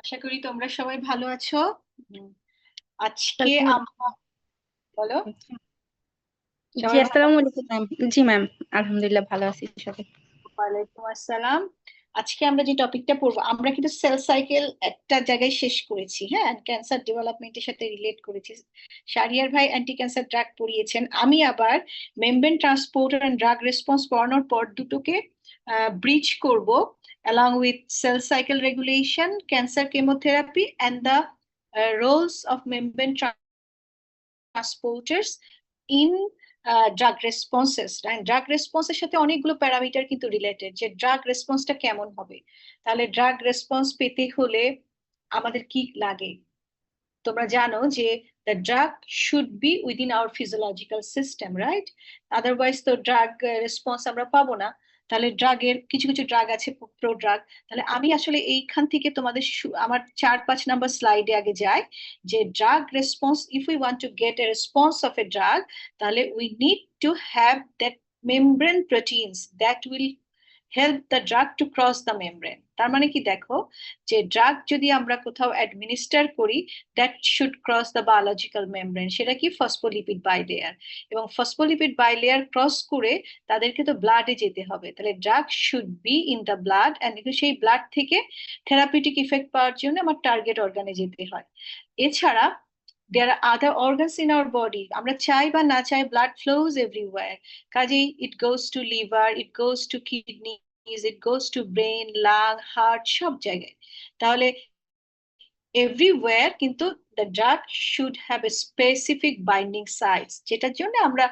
আশা করি তোমরা সবাই ভালো আছো। আজকে আমরা বলো। জি, সবাই ভালো? আসসালামু আলাইকুম ম্যাম। জি ম্যাম, আলহামদুলিল্লাহ ভালো আছি সবাই। ওয়ালাইকুম আসসালাম। আজকে আমরা যে টপিকটা পড়বো, আমরা কিন্তু সেল সাইকেল একটা জায়গায় শেষ করেছি, হ্যাঁ, ক্যান্সার ডেভেলপমেন্টের সাথে রিলেট করেছি। শাহরিয়ার ভাই অ্যান্টি ক্যান্সার ড্রাগ পড়িয়েছেন, আমি আবার membrane transporter and drug response পড়ানোর পর দুটোকে ব্রিজ করব along with cell cycle regulation, cancer chemotherapy and the roles of membrane transporters in drug responses. Drug রেসপন্সের সাথে অনেকগুলো প্যারামিটার কিন্তু রিলেটেড, যে ড্রাগ রেসপন্সটা কেমন হবে। তাহলে ড্রাগ রেসপন্স পেতে হলে আমাদের কি লাগে? তোমরা জানো যে the drug should be within our physiological system, right? Otherwise তো ড্রাগ রেসপন্স আমরা পাবো না। তাহলে ড্রাগের কিছু কিছু ড্রাগ আছে, প্রো ড্রাগ। তাহলে আমি আসলে এইখান থেকে তোমাদের আমার 4-5 নাম্বার স্লাইডে আগে যাই, যে drug response, if we want to get a response of a drug, তাহলে we need to have that membrane proteins that will help the drug to cross the membrane. তার মানে কি, দেখো, যে ড্রাগ যদি আমরা কোথাও অ্যাডমিনিস্টার করি, that should cross the biological membrane. সেটা কি? Phospholipid bilayer. এবং ফসফোলিপিড বাইলেয়ার ক্রস করে তাদেরকে তো ব্লাডে যেতে হবে। তাহলে drug should be in the blood, and সেই ব্লাড থেকে থেরাপিউটিক ইফেক্ট পাওয়ার জন্য আমার টার্গেট অর্গানে যেতে হয়। এছাড়া there are other organs in our body, আমরা চাই বা না চাই blood flows everywhere, কাজেই it goes to liver, it goes to kidneys, it goes to brain, lung, heart, সব জায়গায়। তাহলে এভরিওয়্যার কিন্তু the drug should have a specific binding sites, যেটার জন্য আমরা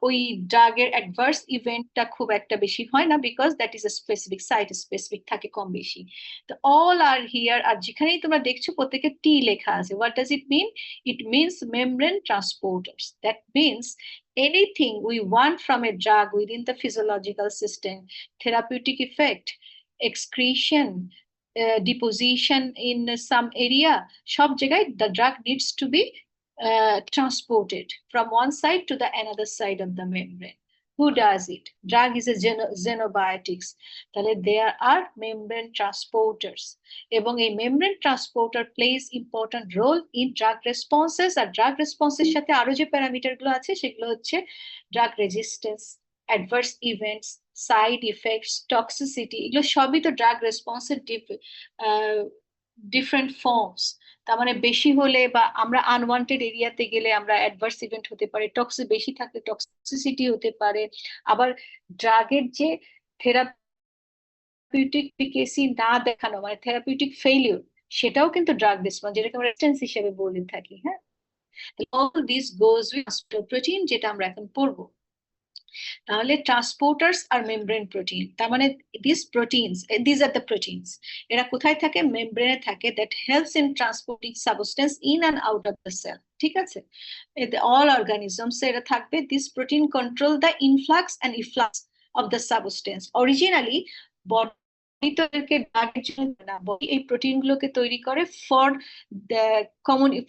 ওই ড্রাগের অ্যাডভার্স ইভেন্টটা খুব একটা বেশি হয় না, because that is a specific site, specific থাকে কম বেশি। তো অল আর হিয়ার, আর যেখানেই তোমরা দেখছো প্রত্যেকে টি লেখা আছে। What does it mean? It means membrane transporters. That means anything we want from a drug within the physiological system, therapeutic effect, excretion, deposition in some area, সব জায়গায় the drug needs to be transported from one side to the another side of the membrane. Who does it? Drug is a xenobiotics. তাহলে there are membrane transporters, এবং এই membrane transporter plays important role in drug responses। R drug responses সাথে আরো যে parameter গুলো আছে সেগুলো হচ্ছে drug resistance, adverse events, side effects, toxicity, এগুলো সবই তো ড্রাগ রেসপন্সের ডিফারেন্ট ফর্মস। তার মানে বেশি হলে বা আমরা আনওয়ান্টেড এরিয়াতে গেলে আমরা অ্যাডভার্স ইভেন্ট হতে পারে, বেশি থাকলে টক্সিসিটি হতে পারে। আবার ড্রাগের যে থেরাপিউটিক এফিকেসি না দেখানো, মানে থেরাপিউটিক ফেইলিউর, সেটাও কিন্তু ড্রাগ রেসপন্স, যেটাকে আমরা রেজিস্ট্যান্স হিসেবে বলে থাকি। হ্যাঁ, all this goes with protein, যেটা আমরা এখন পড়বো। তাহলে ট্রান্সপোর্টার্স আর মেমব্রেন প্রোটিন, তার মানে দিস আর দ্য প্রোটিনস, এরা কোথায় থাকে? মেমব্রেনে থাকে, that helps in transporting substance in and out of the cell. ঠিক আছে, অল অর্গানিজমস এরা থাকবে। This protein control the influx and efflux of the substance. Originally body তো এদেরকে ড্রাগের জন্য না, বডি এই প্রোটিন গুলোকে তৈরি করে for the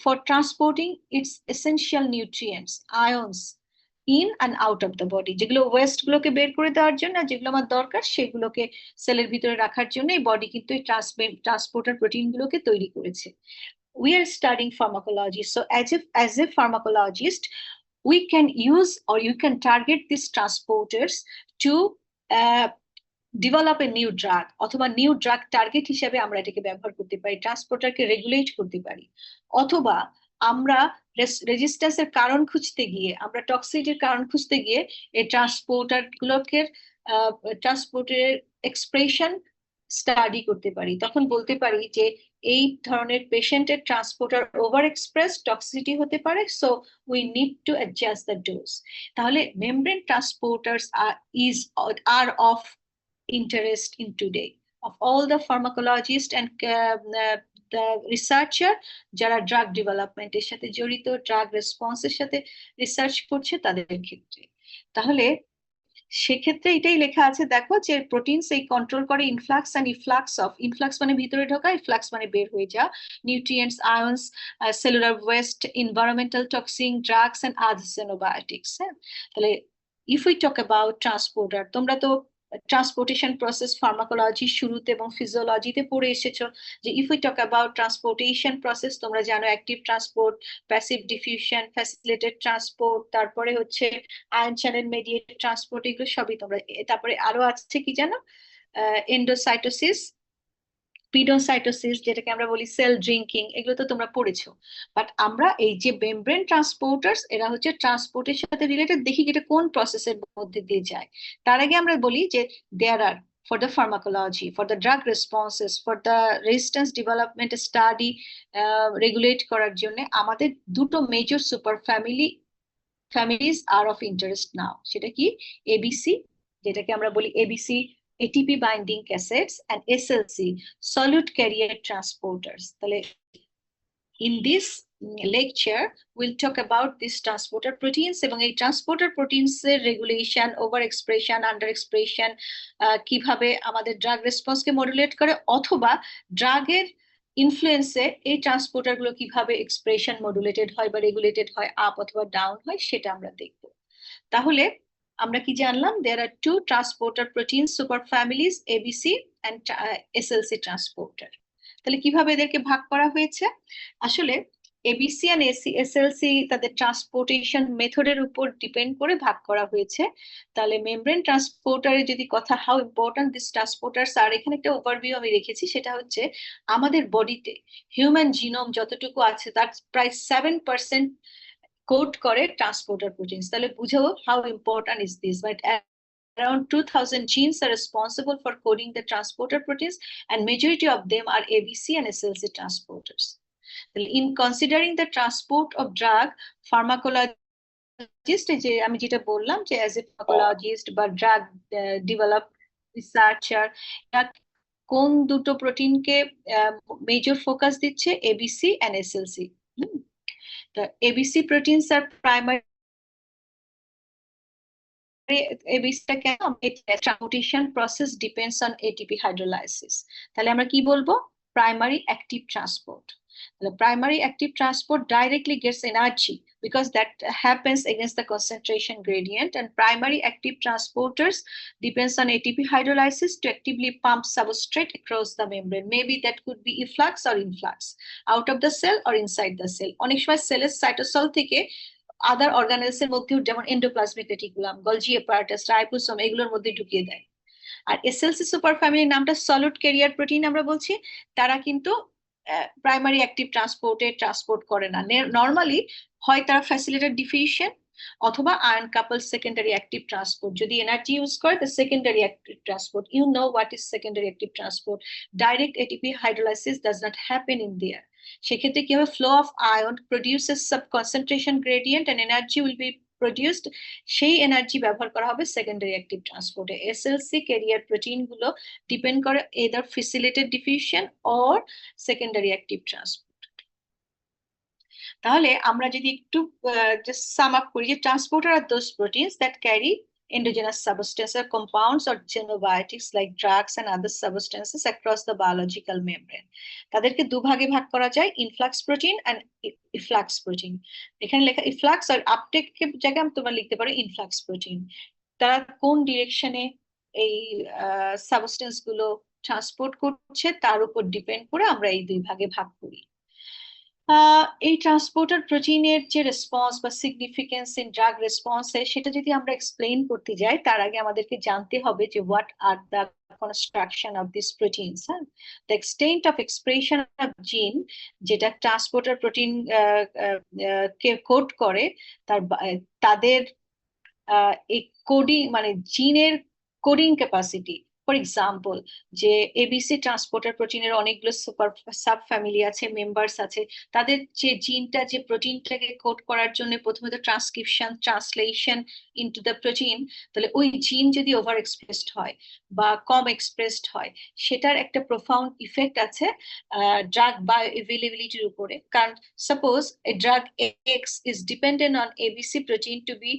for transporting it's essential nutrients, আয়ন্স, in and out of the body. যেগুলো ওয়েস্ট গুলোকে বের করে দেওয়ার জন্য, আর যেগুলো আমার দরকার সেগুলোকে সেলের ভিতরে রাখার জন্য এই বডি কিন্তু এই ট্রান্সপোর্টার প্রোটিন গুলোকে তৈরি করেছে। We are studying pharmacology, so as a pharmacologist we can use, or you can target these transporters to develop a new drug, অথবা নিউ ড্রাগ টার্গেট হিসেবে আমরা এটাকে ব্যবহার করতে পারি, ট্রান্সপোর্টারকে রেগুলেট করতে পারি। অথবা আমরা রেজিস্ট্যান্সের কারণ খুঁজতে গিয়ে, আমরা টক্সিটির কারণ খুঁজতে গিয়ে এই ট্রান্সপোর্টার গুলোকে ট্রান্সপোর্টের এক্সপ্রেশন স্টাডি করতে পারি। তখন বলতে পারি যে এই ধরনের পেশেন্টের ট্রান্সপোর্টার ওভার এক্সপ্রেস টক্সিসিটি হতে পারে, so we need to adjust the dose. তাহলে membrane transporters are of interest in today of all the pharmacologists and the researcher যারা ড্রাগ ডেভেলপমেন্টের সাথে জড়িত, ড্রাগ রেসপন্সের সাথে রিসার্চ করছে তাদের ক্ষেত্রে। তাহলে সেক্ষেত্রে এটাই লেখা আছে, দেখো, যে প্রোটিনস এই কন্ট্রোল করে influx and efflux of, influx মানে ভিতরে ঢোকা, ইফ্লাক্স মানে বের হয়ে যাওয়া, nutrients, ions, cellular waste, environmental toxin, drugs and other xenobiotics। হ্যাঁ, তাহলে if we talk about transporter, তোমরা তো ট্রান্সপোর্টেশন প্রসেস ফার্মাকোলজি শুরুতে এবং ফিজিওলজিতে পড়ে এসেছো যে if we talk about transportation process, তোমরা জানো active transport, passive diffusion, facilitated transport, তারপরে হচ্ছে আয়ন চ্যানেল মেডিয়েটেড ট্রান্সপোর্ট, এগুলো সবই তোমরা। তারপরে আরো আছে কি জানো, এন্ডোসাইটোসিস, পিডোসাইটোসিস, যেটাকে আমরা বলি সেল ড্রিঙ্কিং, এগুলো তো তোমরা পড়েছো। বাট আমরা এই যে মেমব্রেন ট্রান্সপোর্টার্স, এরা হচ্ছে ট্রান্সপোর্টের সাথে রিলেটেড, দেখি এটা কোন প্রসেসের মধ্যে দিয়ে যায়। তার আগে আমরা বলি যে দেয়ার আর for the pharmacology, for the drug responses, for the resistance development study regulate করার জন্য আমাদের দুটো major super families are of interest now। সেটা কি? এবিসি, যেটাকে আমরা বলি ABC ATP binding cassettes, and SLC solute carrier transporters। তাহলে in this lecture we'll talk about these transporter proteins এবং এই ট্রান্সপোর্টার প্রোটিনস এর regulation, over expression, under expression, কিভাবে আমাদের ড্রাগ রেসপন্সকে মডুলেট করে, অথবা ড্রাগের ইনফ্লুয়েন্সে এই ট্রান্সপোর্টার গুলো কিভাবে এক্সপ্রেশন মডুলেটেড হয় বা রেগুলেটেড হয়, আপ অথবা ডাউন হয়, সেটা আমরা দেখব। তাহলে আমরা কি জানলাম? There are two transporter protein super families, ABC and SLC transporter. তাহলে কিভাবে এদেরকে ভাগ করা হয়েছে? আসলে এবিসি এন্ড এসএলসি তাদের ট্রান্সপোর্টেশন মেথডের উপর ডিপেন্ড করে ভাগ করা হয়েছে। তাহলে মেমব্রেন ট্রান্সপোর্টারে যদি কথা, হাউ ইম্পর্টেন্ট দিস ট্রান্সপোর্টার্স আর, এখানে একটা ওভারভিউ আমি রেখেছি, সেটা হচ্ছে আমাদের বডিতে হিউম্যান জিনোম যতটুকু আছে তার প্রায় 7% কোড করে ট্রান্সপোর্টার প্রোটিনস। তাহলে বুঝো how important is this. But around 2000 genes are responsible for coding the transporter proteins, and majority of them are ABC and SLC transporters. In considering the transport of drug, pharmacologist, যে আমি যেটা বললাম যে as a pharmacologist বা drug develop researcher, কোন দুটো প্রোটিনকে major focus দিচ্ছে? ABC and SLC. The ABC proteins are primary transportation process depends on ATP hydrolysis. তাহলে আমরা কি বলবো? Primary active transport. The primary active transport directly gets energy because that happens against the concentration gradient, and primary active transporters depends on ATP hydrolysis to actively pump substrate across the membrane. Maybe that could be efflux or influx, out of the cell or inside the cell. অনেক সময় সেলের cytosol থেকে আদার organelles এর মধ্যেও, যেমন endoplasmic reticulum, Golgi অ্যাপারাটাস, ribosome, এগুলোর মধ্যে ঢুকিয়ে দেয়। আর এসএলসি সুপার ফ্যামিলির নামটা সলিড ক্যারিয়ার প্রোটিন আমরা বলছি, তারা কিন্তু প্রাইমারি অ্যাক্টিভ ট্রান্সপোর্টে ট্রান্সপোর্ট করে না। নর্মালি হয় তারা ফ্যাসিলিটেড ডিফিউশন অথবা ion couple secondary active transport. যদি এনার্জি ইউজ করে তো secondary active transport. You know what is secondary active transport? Direct ATP hydrolysis does not happen in there. সেক্ষেত্রে কি হবে? Flow of ion produces sub concentration gradient and energy will be produced. সেই energy ব্যবহার করা হবে secondary active ট্রান্সপোর্টে। SLC carrier protein গুলো depend করে either facilitated diffusion or secondary active transport. তাহলে আমরা যদি একটু just sum up করি, যে ট্রান্সপোর্টার আর those proteins that carry endogenous substances or compounds or xenobiotics like drugs and other substances across the biological membrane. তাদেরকে দুভাগে ভাগ করা যায়, influx protein and efflux protein. এখানে লেখা ইফ্লাক্স আর আপটেক জায়গায় তোমরা লিখতে পারো ইনফ্লাক্স প্রোটিন। তারা কোন ডিরেকশনে এই সাবস্টেন্স গুলো ট্রান্সপোর্ট করছে তার উপর ডিপেন্ড করে আমরা এই দুই ভাগে ভাগ করি। এই ট্রান্সপোর্টার প্রোটিনের যে রেসপন্স বা সিগনিফিকেন্স ইন ড্রাগ রেসপন্সে, সেটা যদি আমরা এক্সপ্লেইন করতে যাই, তার আগে আমাদেরকে জানতে হবে যে what are the construction of this proteins. The extent of expression of জিন, যেটা ট্রান্সপোর্টার প্রোটিন কে কোড করে, তাদের এই কোডিং মানে জিনের কোডিং ক্যাপাসিটি। ফর এক্সাম্পল, যে এবিসি ট্রান্সপোর্টার প্রোটিনের অনেকগুলো সুপার সাব ফ্যামিলি আছে, মেম্বার্স আছে, তাদের যে জিনটা, যে প্রোটিনটাকে কোড করার জন্য প্রথমে তো transcription, translation into the protein, তাহলে ওই জিন যদি ওভার এক্সপ্রেসড হয় বা কম এক্সপ্রেসড হয়, সেটার একটা প্রোফাউন্ড ইফেক্ট আছে ড্রাগ বায়ো অ্যাভেলেবিলিটির উপরে। কারণ suppose a drug X is dependent on ABC protein to be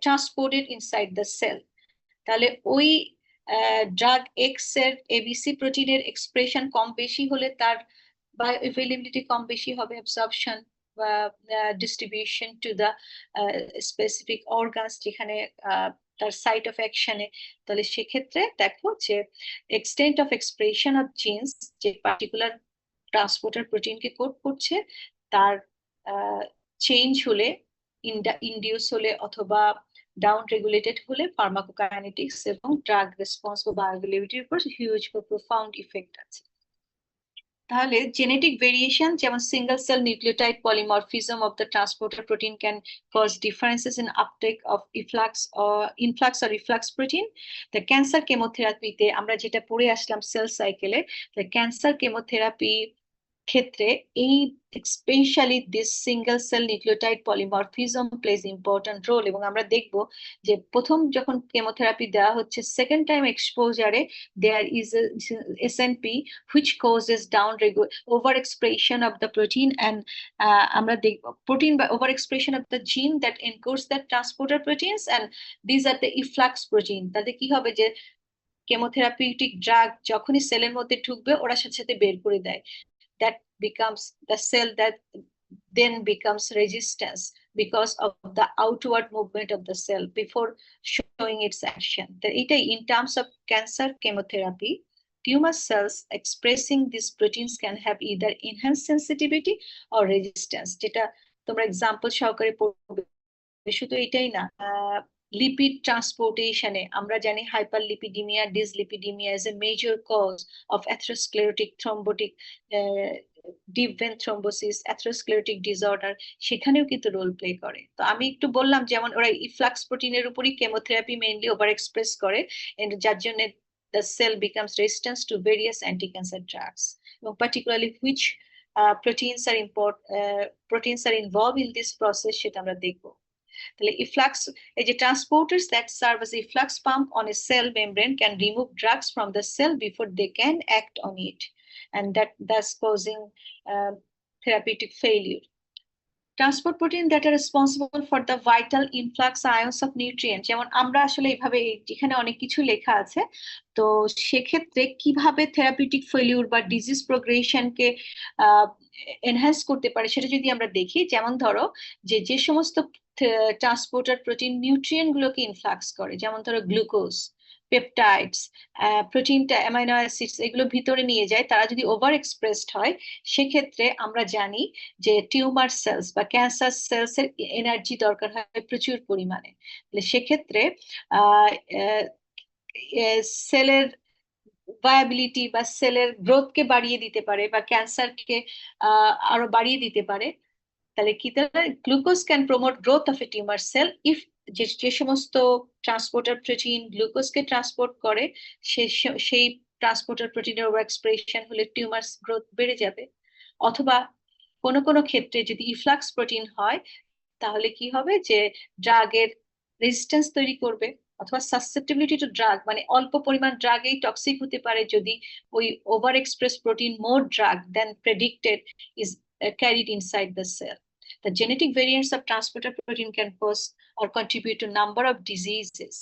transported inside the cell, তাহলে ওই ড্রাগ এক্স এর এবিসি প্রোটিনের এক্সপ্রেশন কম বেশি হলে তার বায়োঅ্যাভেলেবিলিটি কম বেশি হবে, অ্যাবসর্পশন বা distribution to the specific organs যেখানে তার সাইট অফ অ্যাকশনে, তাহলে সেক্ষেত্রে দেখো যে extent of expression of genes যে পার্টিকুলার ট্রান্সপোর্টার প্রোটিনকে কোড করছে তার চেঞ্জ হলে, ইনডিউস হলে অথবা ডাউন রেগুলেটেড হলে ফার্মাকোকাইনেটিক্স এবং ড্রাগ রেসপন্স বা বায়োঅ্যাভেলেবিলিটির উপর হিউজ বা প্রোফাউন্ড ইফেক্ট আছে। তাহলে জেনেটিক ভেরিয়েশন যেমন single cell nucleotide polymorphism of the transporter protein can cause differences in uptake of influx or reflux protein. The cancer কেমোথেরাপিতে আমরা যেটা পড়ে আসলাম সেল সাইকেলে, দ্য ক্যান্সার কেমোথেরাপি ক্ষেত্রে এই specially this single cell nucleotide polymorphism plays important role. এবং আমরা দেখব যে প্রথম যখন কেমোথেরাপি দেওয়া হচ্ছে, সেকেন্ড টাইম এক্সপোজারে there is SNP which causes down over expression of the protein, and আমরা দেখব protein by over expression of the gene that encodes the transporter proteins, and these are the efflux protein. তাতে কি হবে যে chemotherapeutic drug যখনই সেলের মধ্যে ঢুকবে ওরা সাথে সাথে বের করে দেয়। That becomes the cell that then becomes resistance because of the outward movement of the cell before showing its action. In terms of cancer chemotherapy, tumor cells expressing these proteins can have either enhanced sensitivity or resistance, যেটা তোমরা example সহকারে পড়বে। শুধু এটাই না, lipid ট্রান্সপোর্টেশনে আমরা জানি hyperlipidemia, dyslipidemia is a major cause of atherosclerotic thrombotic deep vein thrombosis, atherosclerotic disorder, সেখানেও কিন্তু রোল প্লে করে। তো আমি একটু বললাম যেমন ওরা ইফ্লাক্স প্রোটিনের উপরই কেমোথেরাপি মেইনলি ওভার এক্সপ্রেস করে, যার জন্য the cell becomes resistant to various anti-cancer drugs. এবং particularly which proteins are involved in this process সেটা আমরা দেখবো। তাহলে efflux, এই যে transporters that serve as a efflux pump on a cell membrane can remove drugs from the cell before they can act on it, and that thus causing therapeutic failure. Transport protein that are responsible for the vital influx ions of nutrients, যেমন আমরা আসলে এইভাবে এখানে অনেক কিছু লেখা আছে, তো সেক্ষেত্রে কিভাবে থেরাপিউটিক ফেলিউর বা ডিজিজ প্রোগ্রেশনকে এনহ্যান্স করতে পারে সেটা যদি আমরা দেখি, যেমন ধরো যে সমস্ত ট্রান্সপোর্টার প্রোটিন নিউট্রিয়েন্ট গুলোকে ইনফ্লাক্স করে, যেমন ধরো গ্লুকোজ, পেপটাইডস, প্রোটিনটা অ্যামাইনো অ্যাসিডস এগুলো ভিতরে নিয়ে যায়, তারা যদি ওভার এক্সপ্রেসড হয় সেক্ষেত্রে আমরা জানি যে টিউমার সেলস বা ক্যান্সার সেলস এর এনার্জি দরকার হয় প্রচুর পরিমাণে। সেক্ষেত্রে সেলের ভায়াবিলিটি বা সেলের গ্রোথকে বাড়িয়ে দিতে পারে বা ক্যান্সারকে আরো বাড়িয়ে দিতে পারে। তাহলে কি, glucose can promote growth of a tumour cell if যে সমস্ত ট্রান্সপোর্টার প্রোটিন গ্লুকোজকে ট্রান্সপোর্ট করে সেই ট্রান্সপোর্টার প্রোটিনের ওভার এক্সপ্রেশন হলে টিউমার গ্রোথ বেড়ে যাবে। অথবা কোনো কোনো ক্ষেত্রে যদি ইফ্লাক্স প্রোটিন হয় তাহলে কি হবে যে ড্রাগের রেজিস্ট্যান্স তৈরি করবে, অথবা সাসসেপ্টিবিলিটি টু ড্রাগ, মানে অল্প পরিমাণ ড্রাগেই টক্সিক হতে পারে যদি ওই over express protein more drug then predicted is carried inside the cell. The genetic variants of transporter protein can cause or contribute to number of diseases,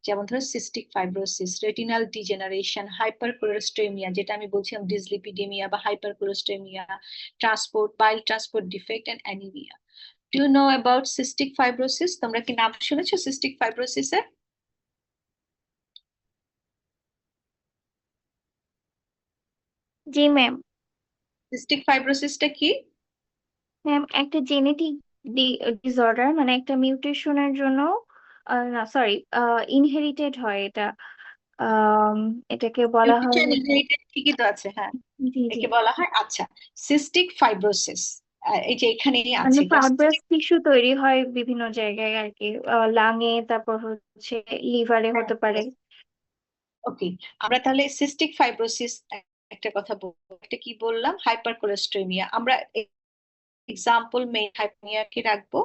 যেমন ধরো cystic fibrosis, retinal degeneration, hypercholesterolemia যেটা আমি বলছিলাম dyslipidemia বা hypercholesterolemia, bile transport defect and anemia. Do you know about cystic fibrosis? তোমরা কি নাম শুনেছো সিস্টিক ফাইব্রোসিসের? জি ম্যাম। সিস্টিক ফাইব্রোসিসটা কি? ম্যাম একটা জেনেটিক ডিসঅর্ডার, মানে একটা মিউটেশনের জন্য, না সরি, ইনহেরিটেড হয় এটা। এটাকে বলা হয়, মিউটেশন ইনহেরিটেড ঠিকই তো আছে, হ্যাঁ জি জি, একে বলা হয়। আচ্ছা, সিস্টিক ফাইব্রোসিস এই যে এখানেই মানে আছে। ফাইব্রাস টিস্যু তৈরি হয় বিভিন্ন জায়গায় আর কি, লাঙে, তারপর হচ্ছে লিভারে হতে পারে। ওকে, আমরা তাহলে সিস্টিক ফাইব্রোসিস একটা কথা বলবো, একটা কি বললাম, হাইপারকোলেস্টেমিয়া। আমরা এক্সাম্পল হাইপারনিয়াকে রাখবো,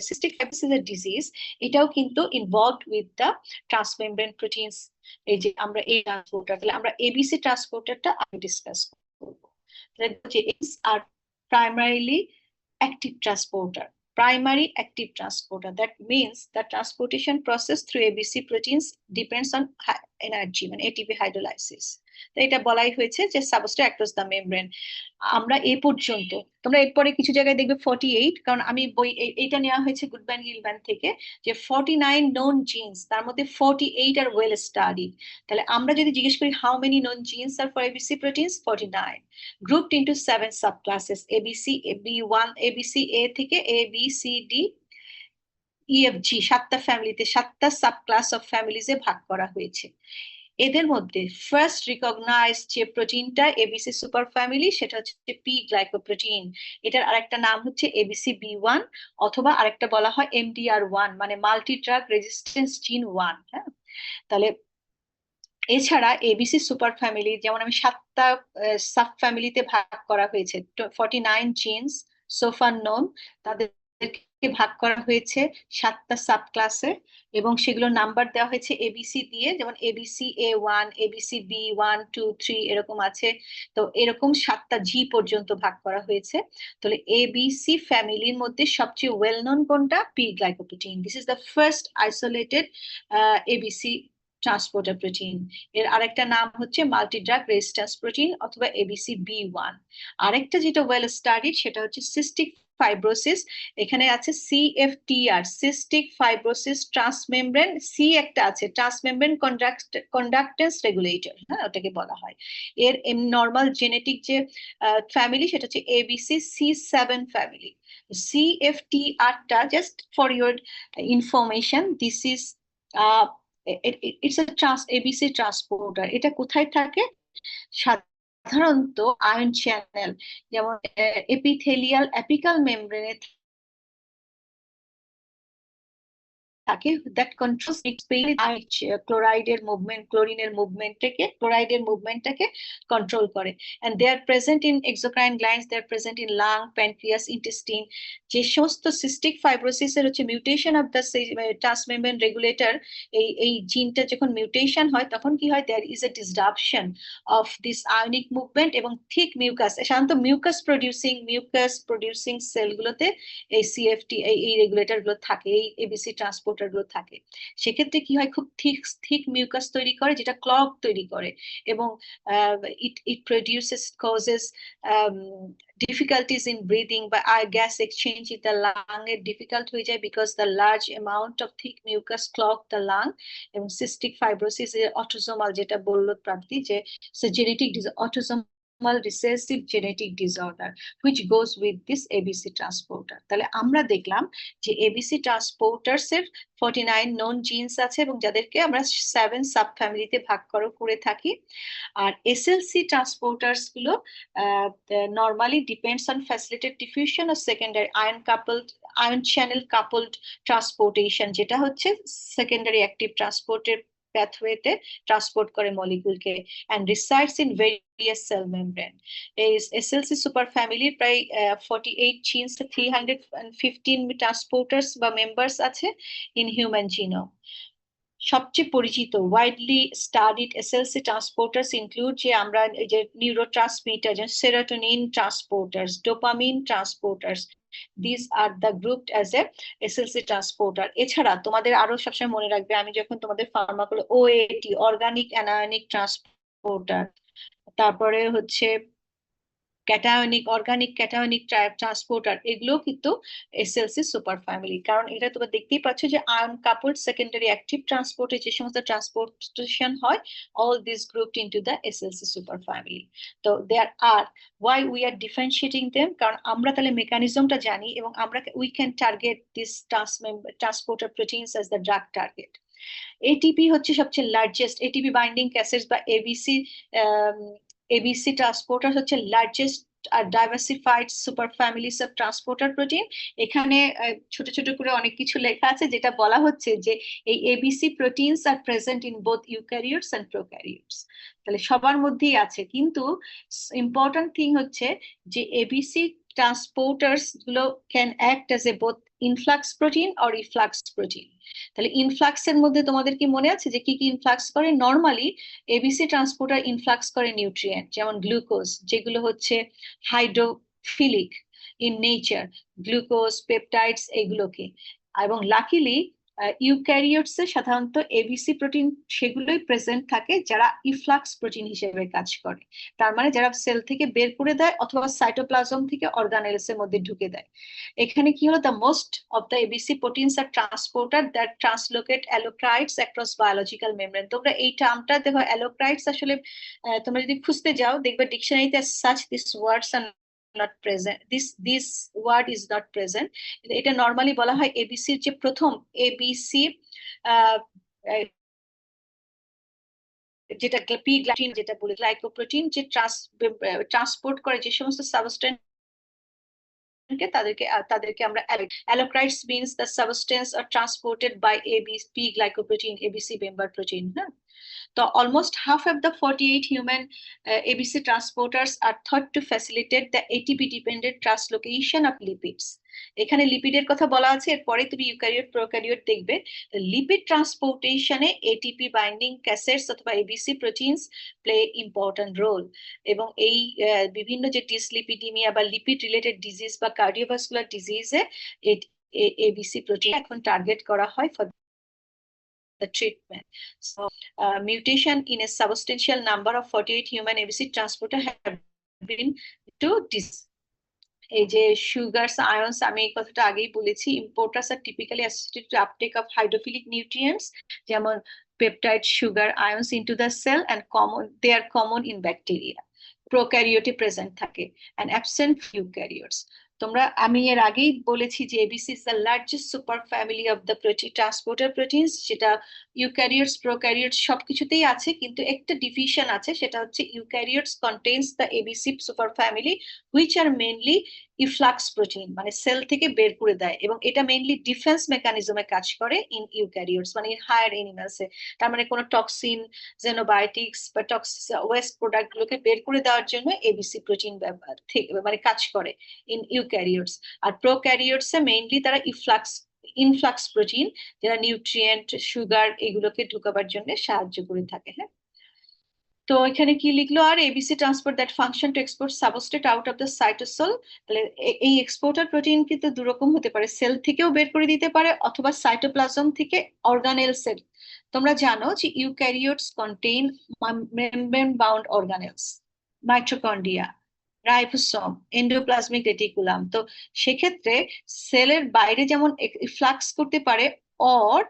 সিস্টিক ফাইব্রোসিস এর ডিজিজ, এটাও কিন্তু involved with the transmembrane proteins. এই যে আমরা এই ট্রান্সপোর্টার, তাহলে আমরা এবিসি ট্রান্সপোর্টারটা আগে ডিসকাস করবো। যে আর primarily active transporter. Primary active transporter. That means the transportation process through ABC proteins depends on energy, ATP hydrolysis. তো এটা বলাই হয়েছে যে সাবস্ট্রেট অ্যাক্রস দ্য মেমব্রেন। আমরা এ পর্যন্ত, তোমরা এরপরে কিছু জায়গায় দেখবে 48, কারণ আমি বই এইটা নেওয়া হয়েছে গুডম্যান গিলম্যান থেকে, যে 49 known genes, তার মধ্যে 48 আর ওয়েল স্টাডিড। তাহলে আমরা যদি জিজ্ঞেস করি how many known genes are for ABC proteins, 49, grouped into 7 subclasses, ABC, B1, ABC A থেকে A B C D EFG, 7টা ফ্যামিলিতে 7টা সাবক্লাস অফ ফ্যামিলিজে ভাগ করা হয়েছে। এদের মধ্যে ফার্স্ট রিকগনাইজ যে প্রোটিনটা এবিসি সুপার ফ্যামিলি, সেটা হচ্ছে পি গ্লাইকোপ্রোটিন। এটার আরেকটা নাম হচ্ছে এবিসি B1, অথবা আরেকটা বলা হয় MDR1, মানে মাল্টি ড্রাগ রেজিস্ট্যান্স জিন 1। হ্যাঁ, তাহলে এছাড়া এবিসি সুপার ফ্যামিলি যেমন আমি 7টা সাব ফ্যামিলিতে ভাগ করা হয়েছে, 49 জিনস সোফার নোন, তাদেরকে ভাগ করা হয়েছে 7টা সাব ক্লাসে, এবং সেগুলো নাম্বার দেওয়া হয়েছে এবিসি দিয়ে, যেমন এবিসি A1, এবিসি B1, 2, 3 এরকম আছে। তো এরকম 7টা জি পর্যন্ত ভাগ করা হয়েছে। তাহলে এবিসি ফ্যামিলির মধ্যে সবচেয়ে ওয়েল নোন কোনটা? P glycoprotein. This is the first isolated ABC transporter protein. এর আরেকটা নাম হচ্ছে মাল্টি ড্রাগ রেজিস্ট্যান্স প্রোটিন অথবা এবিসি B1। আরেকটা যেটা ওয়েল স্টাডিড সেটা হচ্ছে সিস্টিক ফাইব্রোসিস। এখানে আছে CFTR, cystic fibrosis transmembrane, C একটা আছে ট্রান্সমেমব্রেন কন্ডাক্টেন্স রেগুলেটর, হ্যাঁ ওটাকে বলা হয়। এর নর্মাল জেনেটিক যে ফ্যামিলি সেটা হচ্ছে এবিসি C7 ফ্যামিলি। CFTR টা just for your information, this is it's a ABC transporter. এটা কোথায় থাকে? সাধারণত আয়ন চ্যানেল, যেমন এপিথেলিয়াল অ্যাপিকাল মেমব্রেনে থাকে, দ্যাট কন্ট্রোলস ক্লোরাইডের মুভমেন্ট, ক্লোরিনের মুভমেন্টটাকে, ক্লোরাইডের মুভমেন্টটাকে কন্ট্রোল করে। And they are present in exocrine glands, they are present in lung, pancreas, intestine. যে সমস্ত সিস্টিক ফাইব্রোসিসের হচ্ছে mutation of the transmembrane regulator, এই জিনটা যখন মিউটেশন হয় তখন কি হয়? There is a disruption of this ionic movement, এবং থিক মিউকাস, সাধারণত মিউকাস প্রডিউসিং সেলগুলোতে এই সিএফটি এই রেগুলেটর গুলো থাকে, এই এবিসি ট্রান্সপোর্টার গুলো থাকে। সেক্ষেত্রে কি হয়? খুব থিক মিউকাস তৈরি করে, যেটা ক্লগ তৈরি করে, এবং it produces causes difficulties in breathing বা gas exchange in the lung এর ডিফিকাল্ট হয়ে যায়, because the large amount of thick mucus clog the lung. এবং সিস্টিক ফাইব্রোসিস অটোসোমাল, যেটা বললো প্রাপ্তি, যে genetic autosomal recessive genetic disorder which goes with this ABC transporter. তাহলে আমরা দেখলাম যে ABC transporters এর 49 known genes আছে, এবং যাদেরকে আমরা 7 সাব ফ্যামিলিতে ভাগ করে থাকি। আর SLC transporters গুলো normally depends on facilitated diffusion or secondary ion channel coupled transportation, যেটা হচ্ছে secondary active transporter pathway-তে ট্রান্সপোর্ট করে মলিকিউলকে, and resides in various cell membrane. এই SLC সুপার ফ্যামিলির প্রায় 48 জিনস, 315 ট্রান্সপোর্টার্স বা মেম্বার্স আছে ইন হিউম্যান জিনোম। সবচেয়ে পরিচিত ওয়াইডলি স্টাডিড এসএলসি ট্রান্সপোর্টার্স ইনক্লুড, যে আমরা এই যে নিউরোট্রান্সমিটার, যেমন serotonin ট্রান্সপোর্টার্স, dopamine ট্রান্সপোর্টার্স, this are the grouped as a SLC transporter. এছাড়া তোমাদের আরো সবসময় মনে রাখবে, আমি যখন তোমাদের ফার্মাকোলো OAT, অর্গানিক অ্যানায়নিক ট্রান্সপোর্টার, তারপরে হচ্ছে অর্গানিক ক্যাটায়নিক ট্রান্সপোর্টার, এগুলো কিন্তু এসএলসি সুপার ফ্যামিলি। কারণ এটা তোমরা দেখতেই পাচ্ছ যে আয়ন কাপলড সেকেন্ডারি অ্যাক্টিভ ট্রান্সপোর্টে যে সমস্ত ট্রান্সপোর্টেশন হয়, all this grouped into the SLC super family. তো there are why we are differentiating them, কারণ আমরা তাহলে মেকানিজমটা জানি, এবং আমরা we can target this transporter proteins as the drug target. ATP হচ্ছে সবচেয়ে লার্জেস্ট, এটিপি বাইন্ডিং ক্যাসেটস বা ABC ট্রান্সপোর্টার হচ্ছে লার্জেস্ট আর diversified super families of transporter protein. এখানে ছোট ছোট করে অনেক কিছু লেখা আছে, যেটা বলা হচ্ছে যে এই ABC proteins are present in both eukaryotes and prokaryotes. তাহলে সবার মধ্যেই আছে, কিন্তু ইম্পর্টেন্ট থিং হচ্ছে যে ABC transporters গুলো can act as a both influx protein or efflux protein. তাহলে ইনফ্লাক্স এর মধ্যে তোমাদের কি মনে আছে যে কি কি ইনফ্লাক্স করে? নরমালি ABC ট্রান্সপোর্টার ইনফ্লাক্স করে নিউট্রিয়েন্ট, যেমন গ্লুকোজ, যেগুলো হচ্ছে hydrophilic in nature, glucose, peptides, এগুলোকে। এবং লাকিলি ইউক্যারিওটসে সাধারণত এবিসি প্রোটিন সেগুলোই প্রেজেন্ট থাকে যারা ইফ্লাক্স প্রোটিন হিসেবে কাজ করে, তার মানে যারা সেল থেকে বের করে দেয় অথবা সাইটোপ্লাজম থেকে অর্গানেলস এর মধ্যে ঢুকে দেয়। এখানে কি হলো, the most of the ABC proteins are transporter that translocate allocrites across biological membrane. তোমরা এই টার্মটা দেখো, অ্যালোক্রাইটস আসলে তোমরা যদি খুঁজতে যাও দেখবে ডিকশনারিতে such this words are not present, this word is not present. এটা নর্মালি বলা হয় এবিসির যে প্রথম এবিসি যেটা পি গ্লাইকোপ্রোটিন যেটা বলে গ্লাইকোপ্রোটিন যে ট্রান্সপোর্ট করে যে সমস্ত সাবস্টেন্স তাদেরকে আমরা allocrites means the substance are transported by P glycoprotein ABC member protein. হ্যাঁ, so almost half of the 48 human ABC transporters are thought to facilitate the ATP-dependent translocation of lipids. এখানে লিপিডের কথা বলা আছে, এরপরে তুমি ইউক্যারিওট প্রোক্যারিওট দেখবে। Lipid ট্রান্সপোর্টেশনে ATP binding cassettes অথবা ABC proteins play important role, এবং এই বিভিন্ন যে ডিসলিপিডিমিয়া বা লিপিড রিলেটেড ডিজিজ বা কার্ডিওভাস্কুলার ডিজিজে এবিসি প্রোটিন এখন টার্গেট করা হয় for the treatment. So, mutation in a substantial number of 48 human ABC transporter have been to this. এই যে সুগারস আয়নস, আমি এই কথাটা আগেই বলেছি, importers are typically associated to uptake of hydrophilic nutrients যেমন peptide sugar ions into the cell and common, they are common in bacteria. প্রোক্যারিওটে present থাকে এন্ড অ্যাবসেন্ট ইউক্যারিওটস। আমি এর আগেই বলেছি যে ABC is the largest super family of the protein transporter proteins, যেটা eukaryotes prokaryotes সবকিছুতেই আছে, কিন্তু একটা ডিভিশন আছে, সেটা হচ্ছে eukaryotes contains the ABC super family which are mainly efflux protein, মানে সেল থেকে বের করে দেয়, এবং এটা মেইনলি ডিফেন্স মেকানিজমে কাজ করে ইন ইউক্যারিওটস, মানে হায়ার এনিমালসে। তার মানে কোনো টক্সিন, জেনোবায়োটিক্স বা ওয়েস্ট প্রোডাক্ট গুলোকে বের করে দেওয়ার জন্য এবিসি প্রোটিন ব্যবহার থেকে মানে কাজ করে ইন ইউক্যারিওটস। আর প্রোক্যারিওটসে মেইনলি তারা ইনফ্লাক্স প্রোটিন, যারা নিউট্রিয়েন্ট সুগার এগুলোকে ঢুকাবার জন্য সাহায্য করে থাকে। হ্যাঁ, তো এখানে কি লিখলো, are ABC transport that function to export substrate out of the cytosol. তাহলে এই এক্সপোর্টার প্রোটিন কিন্তু দুরকম হতে পারে, সেল থেকেও বের করে দিতে পারে অথবা সাইটোপ্লাজম থেকে অর্গানেলস এর। তোমরা জানো যে eukaryotes contain membrane bound organelles, mitochondria, ribosome, endoplasmic reticulum. তো সেক্ষেত্রে সেলের বাইরে যেমন ফ্লাক্স করতে পারে, or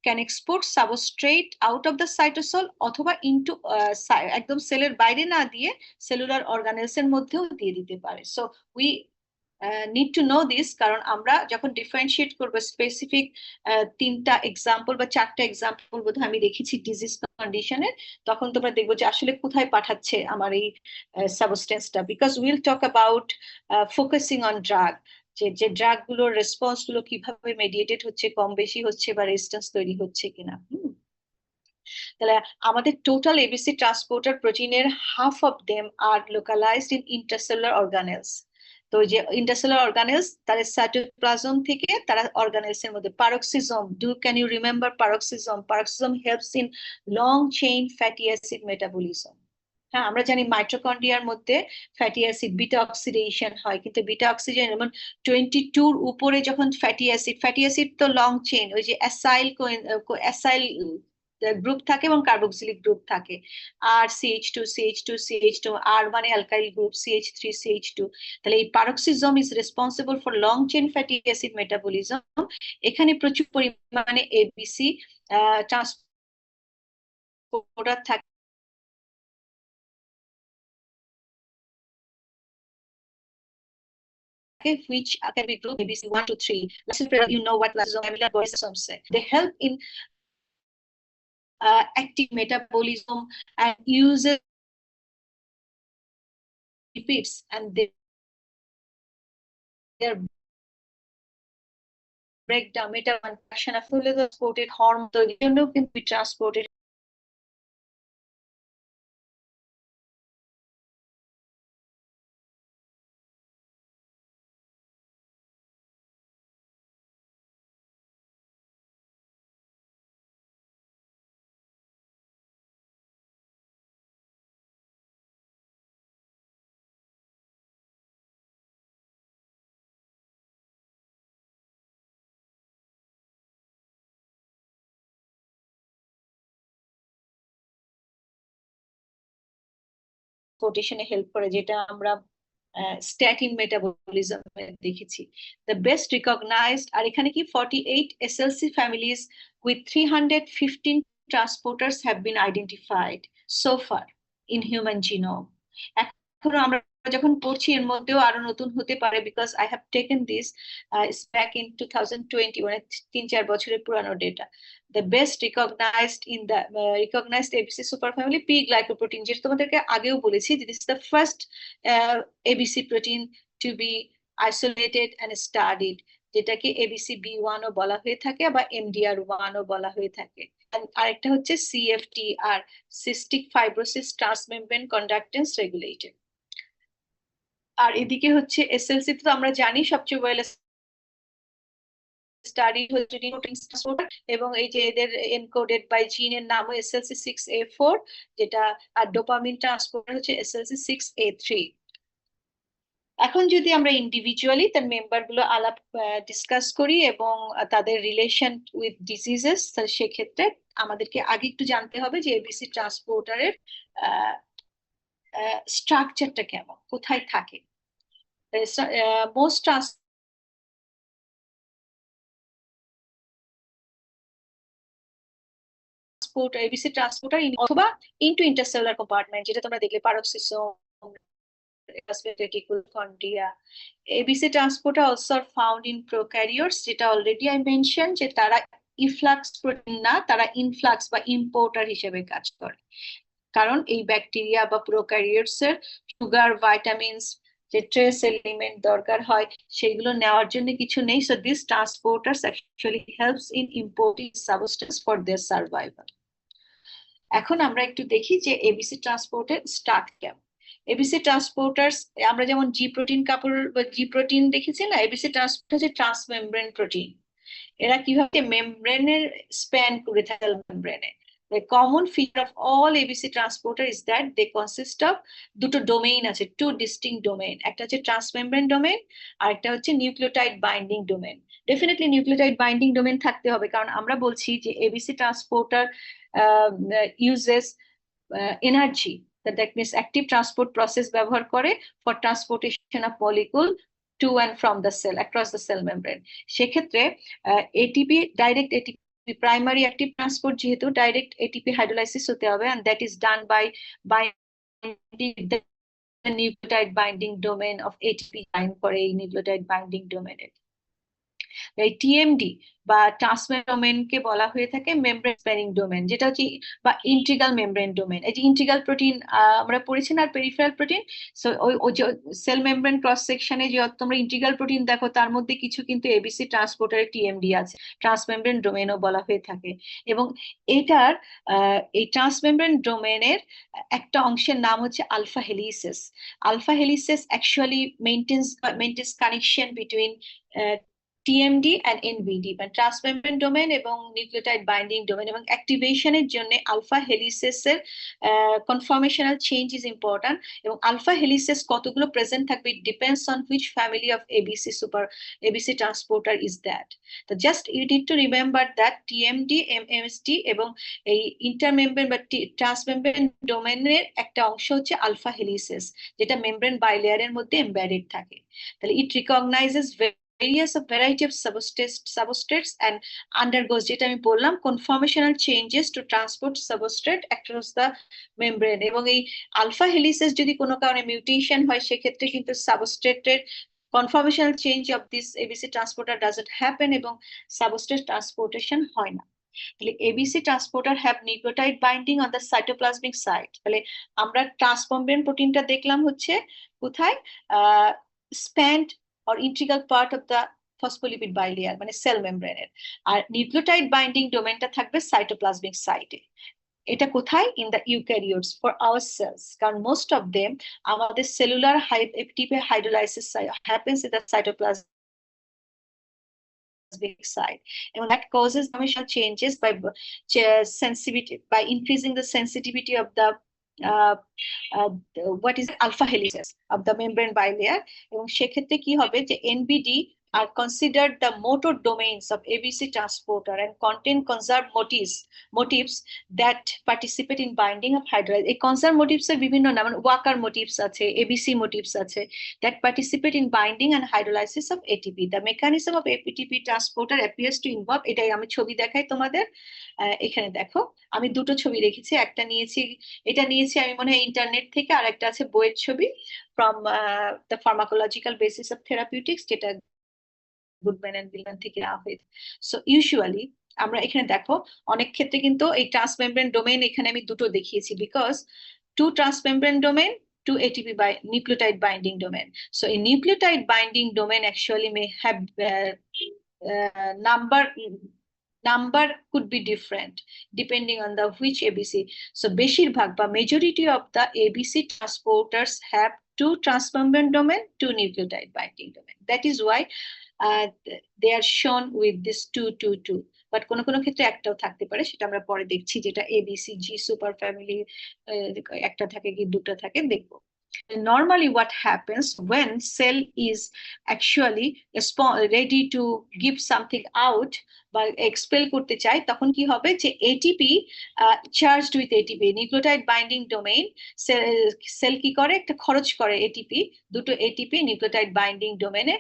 can export substrate out of the cytosol, অথবা ইনটু একদম সেলের বাইরে না দিয়ে সেলুলার অর্গানেলস এর মধ্যেও দিয়ে দিতে পারে। So we need to know this, কারণ আমরা যখন ডিফারেন্সিয়েট করবো স্পেসিফিক 3টা এক্সাম্পল বা 4টা এক্সাম্পল বোধহয় আমি রেখেছি ডিজিজ কন্ডিশনের, তখন তোমরা দেখবো যে আসলে কোথায় পাঠাচ্ছে আমার এই সাবস্টেন্সটা, because will talk about focusing on drug, যে ড্রাগ গুলোর রেসপন্স গুলো কিভাবে মেডিয়েটেড হচ্ছে, কম বেশি হচ্ছে বা রেজিস্ট্যান্স তৈরি হচ্ছে কিনা। তাহলে আমাদের টোটাল এবিসি ট্রান্সপোর্টার প্রোটিনের half of them are localised in intercellular organelles. তো যে ইন্টারসেলুলার অর্গানেলস, তাদের সাইটোপ্লাজম থেকে তারা অর্গানেলস এর মধ্যে peroxisome, can you remember peroxisome helps in long chain fatty acid metabolism. হ্যাঁ, আমরা জানি মাইটোকন্ড্রিয়ার মধ্যে ফ্যাটি অ্যাসিড বিটা অক্সিডেশন হয়, কিন্তু বিটা অক্সিডেশন যেমন 22 উপরে যখন ফ্যাটি অ্যাসিড তো লং চেইন, ওই যে অ্যাসাইল গ্রুপ থাকে এবং কার্বক্সিলিক গ্রুপ থাকে, আর CH2 আর মানে অ্যালকাইল গ্রুপ CH3 CH2। তাহলে এই peroxisome is responsible for long chain fatty acid metabolism. এখানে প্রচুর পরিমাণে এবিসি ট্রান্সপোর্টার থাকে, which can be grouped ABC 1 to 3. You know what lysosomal amyloidosis say. They help in active metabolism and uses lipids, and their breakdown metafunction of transported hormone তৈরির জন্য কিন্তু transported ট্রান্সপোর্টেশনে help করে, যেটা আমরা statin metabolism দেখেছি। The best recognised, আর এখানে কি 48 SLC families with 315 transporters have been identified so far in human genome. এখনো আমরা যখন পড়ছি এর মধ্যেও আরো নতুন হতে পারে, because I have taken this back in 2020, মানে 3-4 বছরের পুরানো data. The best recognized in the recognized ABC superfamily P glycoprotein, যেটা তোমাদেরকে আগেও বলেছি যে this is the first ABC protein to be isolated and studied, যেটাকে ABC B1 ও বলা হয়ে থাকে বা MDR1 ও বলা হয়ে থাকে। আরেকটা হচ্ছে CFTR, cystic fibrosis transmembrane conductance regulator। আর এদিকে হচ্ছে SLC তো আমরা জানি সবচেয়ে ওয়েল স্টাডি হচ্ছে ট্রান্সপোর্টার, এবং এই যে এদের এনকোডেড বাই জিনের নাম SLC6A4, যেটা, আর ডোপামিন ট্রান্সপোর্টার হচ্ছে SLC6A3। এখন যদি আমরা ইন্ডিভিজুয়ালি তার মেম্বার গুলো আলাপ ডিসকাস করি এবং তাদের রিলেশন উইথ ডিজিজেস, সেক্ষেত্রে আমাদেরকে আগে একটু জানতে হবে যে এবিসি ট্রান্সপোর্টারের স্ট্রাকচারটা কেমন, কোথায় থাকে। মোস্ট ABC ট্রান্সপোর্টার অথবা ইনটু ইন্টারসেলুলার কম্পার্টমেন্ট, যেটা তোমরা দেখলে পারক্সিসোম, reticulochondria. ABC transporter also are found in prokaryotes, যেটা অলরেডি আই মেনশন যে তারা ইফ্লাক্স প্রোটিন না, তারা ইনফ্লাক্স বা ইম্পোর্টার হিসেবে কাজ করে। কারণ এই ব্যাকটেরিয়া বা প্রোক্যারিওটস এর সুগার, ভাইটামিনস, যে ট্রেস এলিমেন্ট দরকার হয় সেগুলো নেওয়ার জন্য কিছু নেই। So this ট্রান্সপোর্টার্স actually helps in importing substance for their survival. এখন আমরা একটু দেখি যে এবিসি ট্রান্সপোর্টের স্টার্ট কেমন। এবিসি ট্রান্সপোর্টার্স, আমরা যেমন জি প্রোটিন কাপড় বা জি প্রোটিন দেখেছি না, এবিসি ট্রান্সপোর্টার হচ্ছে ট্রান্সমেমব্রেন প্রোটিন। এরা কিভাবে মেমব্রেনের স্প্যান করে থাকে মেমব্রেনে। The common feature of all ABC transporter is that they consist of দুটো ডোমেইন আছে, two distinct domain, একটা হচ্ছে ট্রান্সমেমব্রেন ডোমেইন আর একটা হচ্ছে nucleotide binding domain. Definitely nucleotide binding domain থাকতে হবে, কারণ আমরা বলছি যে ABC transporter uses energy, that means active transport process ব্যবহার করে for transportation of molecule to and from the cell, across the cell membrane। সেক্ষেত্রে ATP, direct ATP primary active transport, যেহেতু ডাইরেক্ট এটিপি হাইড্রোলাইসিস হতে হবে, and that is done by binding the nucleotide binding domain of ATP bind করে এই nucleotide binding domain এর। এই TMD বা transmembrane ডোমেইনকে বলা হয়ে থাকে মেমব্রেন স্প্যানিং ডোমেইন, যেটা হচ্ছে বা ইন্টিগ্রাল মেমব্রেন ডোমেইন। এই যে ইন্টিগ্রাল প্রোটিন আমরা পড়েছি না, আর পেরিফেরাল প্রোটিন। সো ওই যে সেল মেমব্রেন ক্রস সেকশনে যে তোমরা ইন্টিগ্রাল প্রোটিন দেখো, তার মধ্যে কিছু কিন্তু এবিসি ট্রান্সপোর্টারের টিএমডি আছে, ট্রান্সমেমব্রেন ডোমেইনও বলা হয়ে থাকে। এবং এটার এই ট্রান্সমেমব্রেন ডোমেইনের একটা অংশের নাম হচ্ছে alpha helices. Alpha helices actually maintains connection between TMD and NBD, মানে ট্রান্সমেমব্রেন ডোমেইন এবং নিউক্লিওটাইড বাইন্ডিং ডোমেইন, এবং অ্যাক্টিভেশনের জন্য আলফা হেলিসেসের কনফর্মেশনাল চেঞ্জ ইজ ইম্পর্টেন্ট। এবং আলফা হেলিসেস কতগুলো প্রেজেন্ট থাকবে, it depends on which family of ABC transporter is that. তো just you need to remember that TMD, MMSD এবং এই ইন্টারমেমব্রেন বা ট্রান্সমেমব্রেন ডোমেইনের একটা অংশ হচ্ছে আলফা হেলিসেস, যেটা মেমব্রেন বাইলেয়ারের মধ্যে এমবেডেড থাকে। তাহলে ইট রিকগনাইজেস variety of substrates and undergoes, যেটা আমি বললাম, conformational changes to transport substrate across the membrane। এবং এই আলফা হেলিসেস যদি কোনো কারণে মিউটেশন হয়, সেক্ষেত্রে কিন্তু সাবস্ট্রেটের conformational change of this ABC transporter doesn't happen এবং সাবস্ট্রেট ট্রান্সপোর্টেশন হয় না। তাহলে ABC transporter have nucleotide binding on the cytoplasmic site। তাহলে আমরা ট্রান্সমেমব্রেন প্রোটিনটা দেখলাম হচ্ছে কোথায়, spend or integral part of the phospholipid bilayer, মানে সেল মেমব্রেনের। আর নিউক্লিওটাইড বাইন্ডিং ডোমেইনটা থাকবে সাইটোপ্লাজমিক সাইটে। এটা কোথায়, in the eukaryotes for our cells, কারণ মোস্ট অফ দেম আমাদের cellular ATP hydrolysis happens in the cytoplasmic site, and that causes functional changes by sensitivity, by increasing the sensitivity of the what is alpha helices of the membrane bilayer। এবং সেক্ষেত্রে কি হবে যে NBD are considered the motor domains of ABC transporter and contain conserved motifs that participate in binding of hydrolysis. এই conserved motifs এর বিভিন্ন নাম, Walker motifs আছে, ABC motifs আছে, that participate in binding and hydrolysis of ATP. The mechanism of ATP transporter appears to involve, এটাই আমি ছবি দেখাই তোমাদের, এখানে দেখো আমি দুটো ছবি রেখেছি, একটা নিয়েছি, এটা নিয়েছি আমি মনে হয় ইন্টারনেট থেকে, আর একটা আছে বইয়ের ছবি from the pharmacological basis of therapeutics, যেটা গুডম্যান এন্ড বিলম্যান থেকে নেওয়া হয়েছে। সো ইউজুয়ালি আমরা এখানে দেখো অনেক ক্ষেত্রে কিন্তু এই ট্রান্সমেমব্রেন ডোমেইন এখানে আমি দুটো দেখিয়েছি, because two transmembrane domain, two ATP by nucleotide binding domain. So a nucleotide binding domain actually may have number could be different depending on the which ABC. So বেশিরভাগ বা majority of the ABC transporters have two transmembrane domain, two nucleotide binding domain. That is why they are shown with this 2-2-2. But কোনো কোনো ক্ষেত্রে একটাও থাকতে পারে, সেটা আমরা পরে দেখছি, যেটা ABCG সুপার ফ্যামিলি একটা থাকে কি দুটো থাকে দেখবো। Normally what happens when cell is actually ready to give something out বা expel করতে চায়, তখন কি হবে যে ATP charged with ATP nucleotide binding domain cell কি করে, একটা খরচ করে ATP, দুটো ATP nucleotide binding domain এ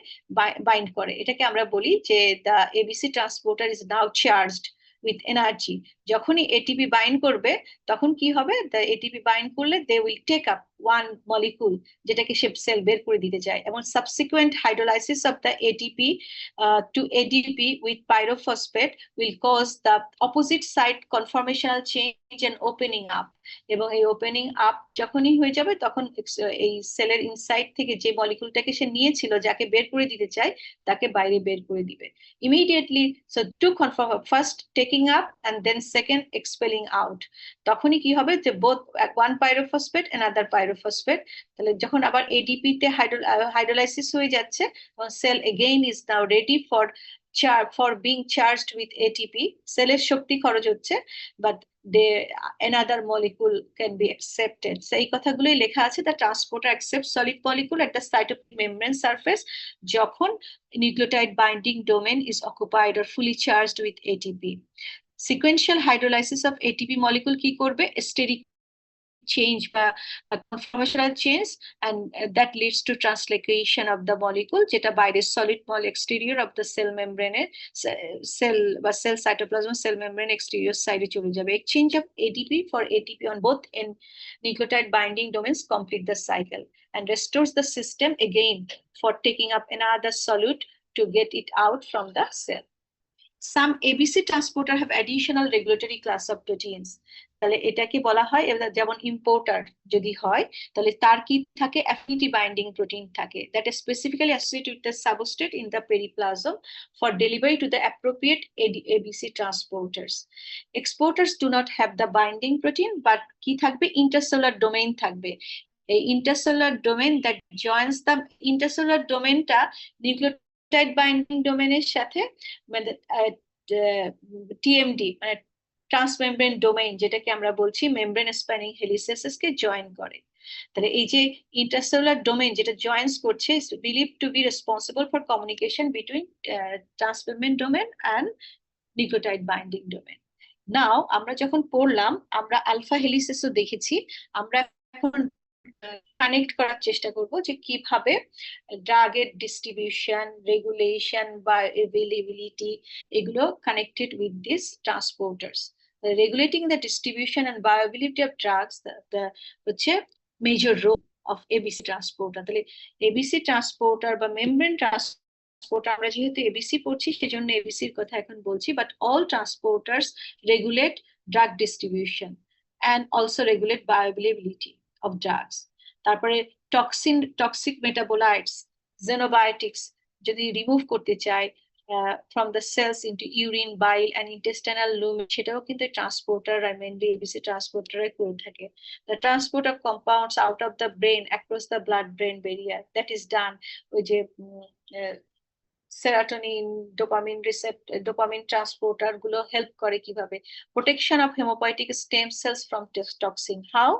bind করে, এটাকে আমরা বলি যে the ABC transporter is now charged with energy. যখনই ATP bind করবে তখন কি হবে, the ATP bind করলে they will take up one molecule যেটাকে সে সেল বের করে দিতে চায়, এবং subsequent hydrolysis of the ATP to ADP with pyrophosphate will cause the opposite side conformational change and opening up. এবং এই ওপেনিং আপ যখনই হয়ে যাবে তখন এই সেলের ইনসাইড থেকে যে মলিকুলটাকে সে নিয়েছিল, যাকে বের করে দিতে চায়, তাকে বাইরে বের করে দিবে immediately. So to confirm, first taking up and then second expelling out, তখনই কি হবে যে both one pyrophosphate and other pyrophosphate, তাহলে যখন আবার এডিপি তে হাইড্রোলাইসিস হয়ে যাচ্ছে, cell again is now ready for being charged with ATP, সেলের শক্তি খরচ হচ্ছে, but another molecule can be accepted. So এই কথাগুলোই লেখা আছে, the transporter accepts solid molecule at the cytoplasmic membrane surface যখন nucleotide binding domain is occupied or fully charged with ATP. Sequential hydrolysis of ATP molecule কি করবে, steric change বা conformational change, and that leads to translocation of the molecule, যেটা বাইরে solid molecule exterior of the cell membrane cell বা cell cytoplasm cell membrane exterior side চলে যাবে। Exchange of ADP for ATP on both in nucleotide binding domains complete the cycle and restores the system again for taking up another solute to get it out from the cell. Some ABC transporter have additional regulatory class of proteins. তাহলে এটাকে বলা হয়, যেমন importer যদি হয় তাহলে তার কি থাকে, অ্যাফিনিটি বাইন্ডিং প্রোটিন থাকে, that is specifically associated with the substrate in the periplasm for delivery to the appropriate ABC transporters. Exporters do not have the binding protein, but কি থাকবে, intercellular domain থাকবে। এই intercellular domain that joins the intercellular domainটা nucleotide binding ডোমেনের সাথে মানে TMD মানে transmembrane domain, যেটাকে আমরা বলছি মেমব্রেন স্প্যানিং হেলিসেসকে জয়েন করে। তাহলে এই যে ইন্টারসেলুলার ডোমেইন যেটা জয়েন্স করছে is believed to be responsible for communication between transmembrane domain and nucleotide binding domain. Now আমরা যখন পড়লাম আমরা আলফা হেলিসেসও দেখেছি, আমরা এখন কানেক্ট করার চেষ্টা করব যে কিভাবে ড্রাগের ডিস্ট্রিবিউশন, রেগুলেশন বা অ্যাভেইলেবিলিটি এগুলো connected with this transporters. Regulating the distribution and viability of drugs the হচ্ছে major role of ABC transporter. তাহলে ABC ট্রান্সপোর্টার বা মেমব্রেন ট্রান্সপোর্টার, আমরা যেহেতু ABC পড়ছি সেজন্য ABCর কথা এখন বলছি, but all transporters regulate drug distribution and also regulate bioavailability of drugs. তারপরে টক্সিক মেটাবোলাইটস, xenobiotics যদি রিমুভ করতে চাই from the cells into urine, bile and intestinal lumen, সেটাও কিন্তু ট্রান্সপোর্টার আর মেইনলি ABC ট্রান্সপোর্টারে করে থাকে। The transport of compounds out of the brain across the blood-brain barrier, that is done ওই যে serotonin, dopamine transporter গুলো help করে কিভাবে, protection of haemopoietic stem cells from toxin, how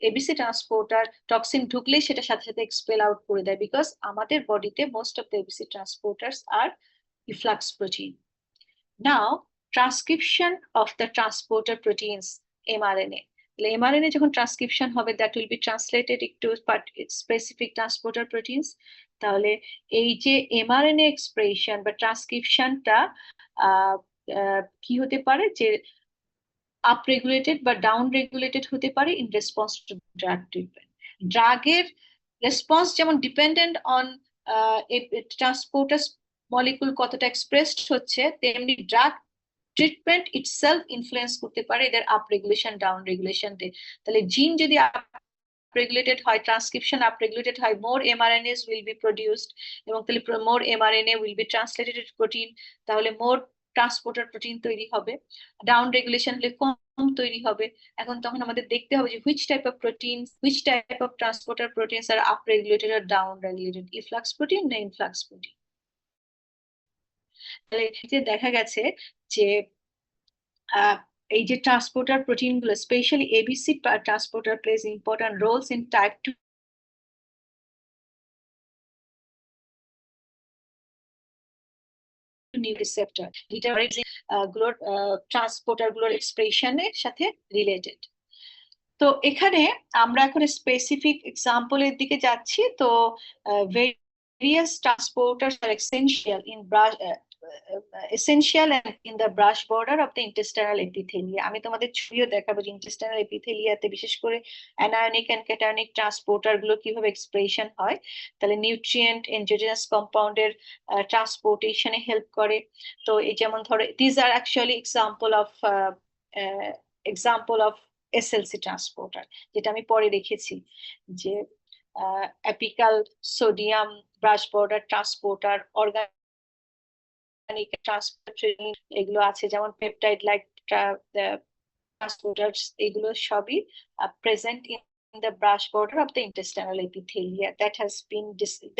ABC transporter toxin ঢুকলেই সেটা সাথে সাথে এক্সপেল আউট করে দেয়, বিকজ আমাদের বডিতে most of the ABC transporters are efflux protein. Now transcription of the transporter proteins mRNA, mRNA যখন ট্রান্সক্রিপশন হবে that will be translated into specific transporter proteins. তাহলে এই যে এমআরএনএ এক্সপ্রেশন বা ট্রান্সক্রিপশনটা কি হতে পারে, যে আপ রেগুলেটেড বা ডাউন রেগুলেটেড হতে পারে in response to drug treatment. ড্রাগের রেসপন্স যেমন ডিপেন্ডেন্ট অন ট্রান্সপোর্টার মলিকুল কতটা এক্সপ্রেসড হচ্ছে, তেমনি ড্রাগ ট্রিটমেন্ট ইটসেলফ ইনফ্লুয়েন্স করতে পারে এদের আপ রেগুলেশন ডাউন রেগুলেশন দিয়ে। তাহলে জিন যদি আপ রেগুলেটেড হয়, ট্রান্সক্রিপশন আপ রেগুলেটেড হয়, more mRNAs will be produced, এবং তাহলে more mRNA will be translated protein, তাহলে মোর ট্রান্সপোর্টার প্রোটিন তৈরি হবে। ডাউন রেগুলেশন হলে কম তৈরি হবে। এখন তখন আমাদের দেখতে হবে যে which type of protein, which type of transporter proteins are up regulated are down regulated, efflux protein না ইনফ্লাক্স প্রোটিন। তাহলে দেখা গেছে যে এই যে ট্রান্সপোর্টার প্রোটিন গুলো, specially ABC transporter plays important roles in type 2 new receptor, যেটা গুলোর ট্রান্সপোর্টার গুলোর এক্সপ্রেশনের সাথে রিলেটেড। তো এখানে আমরা এখন স্পেসিফিক এক্সাম্পলের দিকে যাচ্ছি। তো various transporters are essential and in the brush border of the intestinal epithelia. আমি তোমাদের ছবিও দেখাবো যে intestinal epitheliaতে বিশেষ করে অ্যানায়নিক এন্ড ক্যাটায়নিক ট্রান্সপোর্টার গুলো কিভাবে এক্সপ্রেশন হয়। তাহলে নিউট্রিয়েন্ট এন্ডোজেনাস কম্পাউন্ডের ট্রান্সপোর্টেশনে হেল্প করে। তো এই যেমন ধরো this are actually example of SLC transporter, যেটা আমি পরে রেখেছি, যে apical sodium brush border transporter, organic transporter এগুলো আছে, যেমন পেপটাইড লাইক ট্রান্সপোর্টার্স, এগুলো সবই present in the brush border of the intestinal epithelia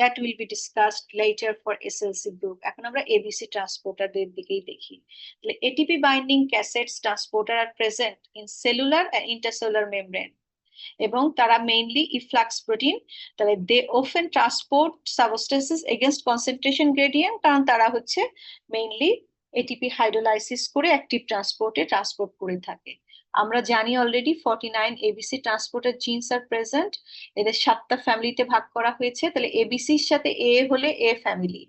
that will be discussed later for SLC group. এখন আমরা ABC ট্রান্সপোর্টারদের দিকেই দেখি। ATP binding cassettes transporter are present in cellular and intercellular membrane, এবং তারা mainly efflux protein. তাহলে they often transport substances against concentration gradient, কারণ তারা হচ্ছে মেইনলি এটিপি হাইড্রোলাইসিস করে অ্যাক্টিভ ট্রান্সপোর্ট করে থাকে। আমরা জানি already 49 ABC transporter genes are present, এদের 7টা ফ্যামিলিতে ভাগ করা হয়েছে। তাহলে এবিসির সাথে এ হলে এ ফ্যামিলি,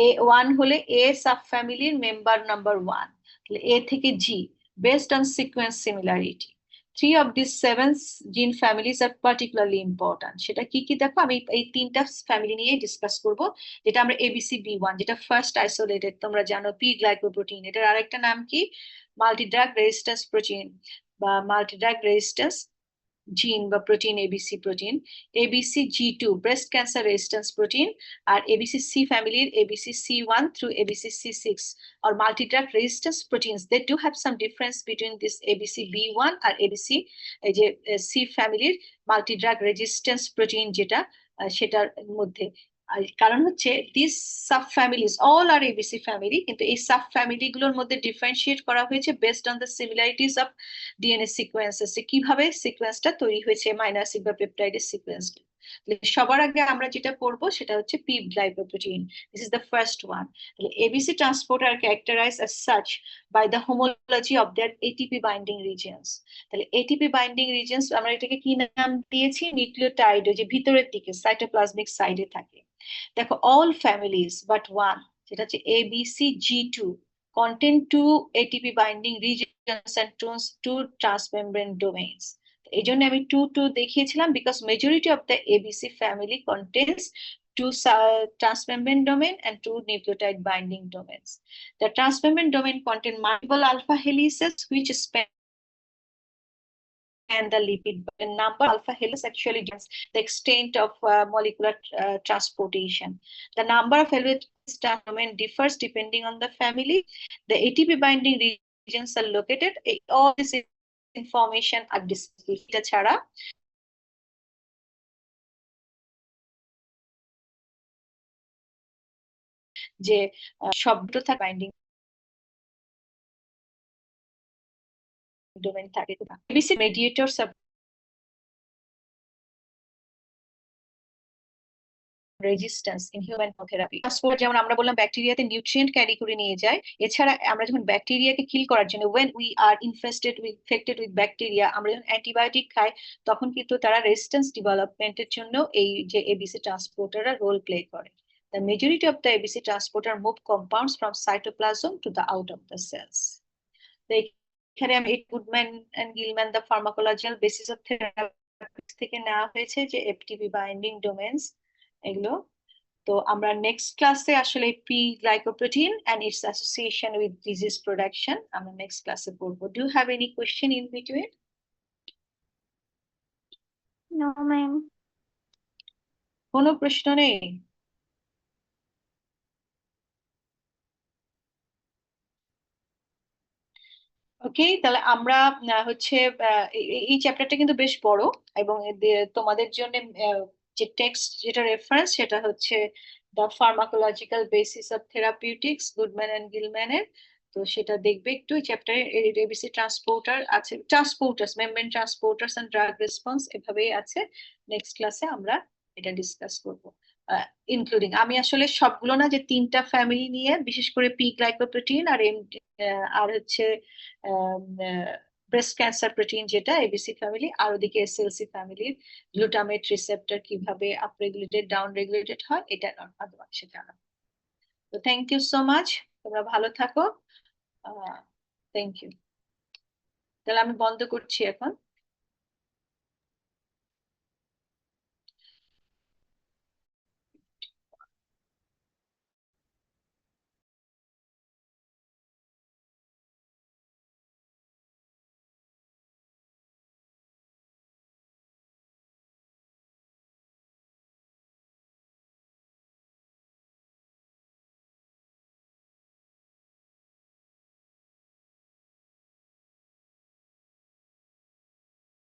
A1 হলে এ সাব ফ্যামিলির মেম্বার নাম্বার 1, তাহলে এ থেকে G based on sequence similarity. 3 of these 7 gene families are particularly important. সেটা কি কি দেখো, আমি এই 3টা ফ্যামিলি নিয়ে ডিসকাস করব। যেটা আমরা ABCB1, যেটা ফার্স্ট আইসোলেটেড, তোমরা জানো পি গ্লাইকোপ্রোটিন, এটার আরেকটা নাম কি মাল্টিড্রাগ রেজিস্ট্যান্স প্রোটিন বা মাল্টিড্রাগ রেজিস্ট্যান্স জিন বা protein, ABC protein. ABCG2 breast cancer resistance protein, আর ABCC ফ্যামিলির ABCC1 through ABCC6 or multi-drug resistance proteins. They do have some difference between this ABCB1 R ABC এই যে C ফ্যামিলির multi-drug resistance protein যেটা সেটার মধ্যে। কারণ হচ্ছে this subfamilies all are ABC family, কিন্তু এই সাব ফ্যামিলি গুলোর মধ্যে ডিফারেন্সিয়েট করা হয়েছে based on the similarities of DNA sequences, কিভাবে সিকোয়েন্সটা তৈরি হয়েছে মাইনো অ্যাসিড বা পেপটাইডের সিকোয়েন্স। সবার আগে আমরা যেটা পড়বো সেটা হচ্ছে P glycoprotein, this is the first one. ABC transporter characterized as such by the homology of their ATP binding regions. তাহলে এটিপি বাইন্ডিং রিজিয়নস আমরা এটাকে কি নাম দিয়েছি, নিউক্লিওটাইড, যে ভিতরের দিকে সাইটোপ্লাজমিক সাইডে থাকে। দেখো অল ফ্যামিলিজ বাট ওয়ান, যেটা হচ্ছে ABCG2 contain 2 ATP binding regions and 2 transmembrane domains. এই জন্য আমি 2 দেখিয়েছিলাম, because majority of the ABC family contains 2 transmembrane domain and 2 nucleotide binding domains. The transmembrane domain contain multiple alpha helices which span and the lipid number alpha helix actually determines the extent of molecular transportation. The number of helix domain differs depending on the family. The ATP binding regions are located. All this information are discussed. ছাড়া যে শব্দ থাকে binding domain থাকে ABC mediators are resistance in human therapy. Transport যেমন আমরা বললাম ব্যাকটেরিয়াতে nutrient carry করে নিয়ে যায়, এছাড়া আমরা যখন ব্যাকটেরিয়াকে কিল করার জন্য when we are infected with bacteria, আমরা যখন অ্যান্টিবায়োটিক খাই তখন কিন্তু তারা রেজিস্ট্যান্স ডেভেলপমেন্টের জন্য এই যে এবিসি ট্রান্সপোর্টাররা রোল প্লে করে। The majority of the ABC transporter move compounds from cytoplasm to the out of the cells. তো এখানে আমি Goodman and Gilman the pharmacological basis of therapy থেকে নেওয়া হয়েছে যে এফটিপি বাইন্ডিং ডোমেইনস এগুলো। তো আমরা নেক্সট ক্লাসে আসলে P glycoprotein and its association with disease production আমরা নেক্সট ক্লাসে পড়বো। Do you have any question in between? No ma'am. কোনো প্রশ্ন নেই? ওকে, তাহলে আমরা হচ্ছে এই চ্যাপ্টারটা কিন্তু বেশ বড়, এবং তোমাদের জন্য যে টেক্সট যেটা রেফারেন্স সেটা হচ্ছে the pharmacological basis of therapeutics Goodman and গিলম্যানের। তো সেটা দেখবে একটু। চ্যাপ্টারে এবিসি ট্রান্সপোর্টার আছে, transporters, membrane transporters and drug response এভাবেই আছে। নেক্সট ক্লাসে আমরা এটা ডিসকাস করব, ইনক্লুডিং আমি আসলে সবগুলো না, যে 3টা ফ্যামিলি নিয়ে, বিশেষ করে পি গ্লাইকোপ্রোটিন আর আর হচ্ছে ব্রেস্ট ক্যান্সার প্রোটিন যেটা এবিসি ফ্যামিলি, আর ওদিকে এসএলসি ফ্যামিলির গ্লুটামেট রিসেপ্টর কিভাবে আপরেগুলেটেড ডাউন রেগুলেটেড হয় এটা সেটা জানাবো। তো থ্যাংক ইউ সো মাচ, তোমরা ভালো থাকো। Thank you. তাহলে আমি বন্ধ করছি এখন।